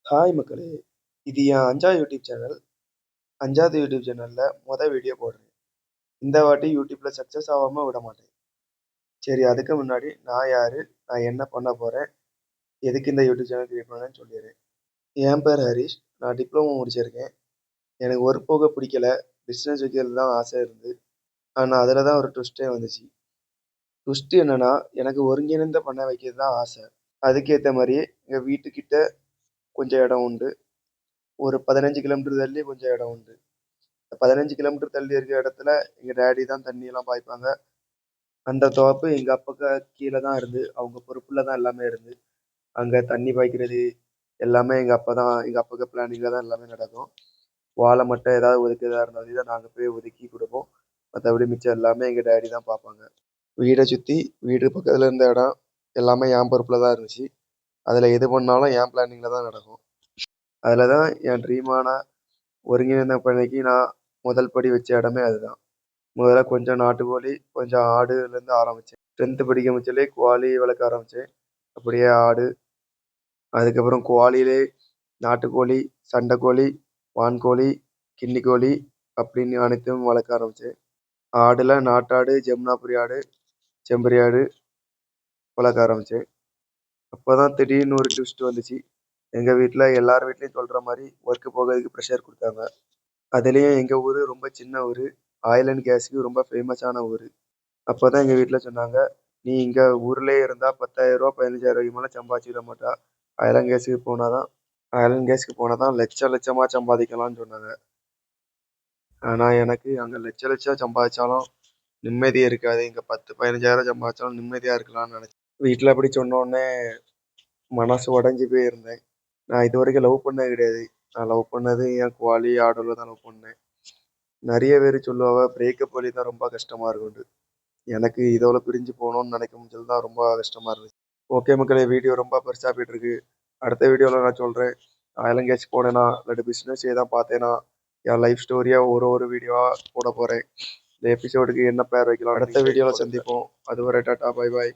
Hi மக்களே! இது என் 5வது யூடியூப் சேனல். 5வது யூடியூப் சேனல்ல வீடியோ போடுறேன். இந்த வாட்டி யூடியூப்ல சக்சஸ் ஆவாம விடமாட்டேன். சரி அதுக்கு முன்னாடி நான் யாரு? நான் என்ன பண்ண போறேன்? எதுக்கு இந்த யூடியூப் சேனல் கிரியேட் பண்ணேன்னு சொல்லிர்றேன். என் பேர் ஹரிஷ். நான் டிப்ளமோ முடிச்சிருக்கேன். எனக்கு ஒர்க் போக பிடிக்கல. பிசினஸ் வைக்கிறது தான் ஆசை இருந்தது. ஆனா அதுல தான் ஒரு ட்விஸ்ட்டே வந்துச்சு. ட்விஸ்ட் என்னன்னா, எனக்கு ஒருங்கிணைந்த பண்ணை வைக்கிறது தான் ஆசை. அதுக்கேத்த மாரியே எங்க வீட்டுக்கிட்ட கொஞ்சம் இடம் உண்டு. ஒரு 15 கிலோமீட்டர் தள்ளி கொஞ்சம் இடம் உண்டு. 15 கிலோமீட்டர் தள்ளி இருக்கிற இடத்துல எங்க டாடி தான் தண்ணியெல்லாம் பாய்ப்பாங்க. அந்த தோப்பு எங்க அப்பாக்கு கீழ தான் இருந்து, அவங்க பொறுப்புல தான் எல்லாமே இருந்து. அங்க தண்ணி பாய்க்கிறது எல்லாமே எங்க அப்பாக்கு பிளானிங்ல தான் எல்லாமே நடக்கும். வாழை மட்டும் ஏதாவது ஒதுக்குறதா இருந்தாலும் இதை நாங்க போய் ஒதுக்கி குடுப்போம். மத்தபடி மிச்சம் எல்லாமே எங்க டாடி தான் பார்ப்பாங்க. வீட சுத்தி வீடு பக்கத்துல இருந்த இடம் எல்லாமே என் பொறுப்புல தான் இருந்துச்சு. அதுல எது பண்ணாலும் என் பிளானிங்ல தான் நடக்கும். அதுல தான் என் ட்ரீமான ஒருங்கிணைந்த பண்ணைக்கு நான் முதல் படி வச்ச இடமே அதுதான். முதல்ல கொஞ்சம் நாட்டுக்கோழி, கொஞ்சம் ஆடுலேருந்து ஆரம்பிச்சேன். 10th படிக்கும் பட்சத்திலே கோழி வளர்க்க ஆரம்பிச்சேன். அப்படியே ஆடு, அதுக்கப்புறம் கோழியிலே நாட்டுக்கோழி, சண்டைக்கோழி, வான்கோழி, கின்னிக்கோழி அப்படின்னு அனைத்தும் வளர்க்க ஆரம்பிச்சேன். ஆடுல நாட்டாடு, ஜமுனாபுரி ஆடு, செம்பரி ஆடு வளர்க்க ஆரம்பிச்சேன். அப்பதான் திடீர்னு ஒரு ட்விஸ்ட் வந்துச்சு. எங்க வீட்ல எல்லார் வீட்லயும் சொல்ற மாரி ஒர்க் போகறதுக்கு ப்ரெஷர் குடுத்தாங்க. அதுலயும் எங்க ஊரு ரொம்ப சின்ன ஊரு. ஆயில் அண்ட் கேஸ்க்கு ரொம்ப ஃபேமஸான ஊரு. அப்பதான் எங்க வீட்ல சொன்னாங்க, "நீ இங்க ஊர்லயே இருந்தா ரூ. 10,000 15,000 மேல சம்பாதிச்சிட மாட்டா. அயர்லாந்து கேஸ்க்கு போனா தான் லட்சமா சம்பாதிக்கலாம்னு சொன்னாங்க." ஆனா எனக்கு அங்க லட்சம் சம்பாதிச்சாலும் நிம்மதியே இருக்காது. இங்க 10, 15,000 சம்பாதிச்சாலும் நிம்மதியா இருக்கலாம்னு நினைச்சேன். வீட்ல அப்படி சொன்ன உடனே மனசு உடைஞ்சு போய் இருந்தேன். நான் இதுவரைக்கும் லவ் பண்ணது கிடையாது. நான் லவ் பண்ணது என் கோழி, ஆடுல தான் லவ் பண்ணேன். நெறைய பேரு சொல்லுவாங்க, பிரேக்கப் வலி தான் ரொம்ப கஷ்டமா இருக்கும்னு. எனக்கு இதோட பிரிஞ்சு போகணும்னு நினைக்கும் போது தான் ரொம்ப கஷ்டமா இருந்துச்சு. ஓகே மக்களே, வீடியோ ரொம்ப பெருசா போயிட்டு இருக்கு. அடுத்த வீடியோல நான் சொல்றேன். நான் எங்கேயாச்சும் போனேனா, இல்லாட்டி பிசினஸ் ஏதாவது பார்த்தேனா, என் லைஃப் ஸ்டோரியா ஒரு வீடியோவா போட போறேன். இந்த எபிசோடுக்கு என்ன பேர் வைக்கலாம் அடுத்த வீடியோல சந்திப்போம். அதுவரை டாடா, பை பாய்.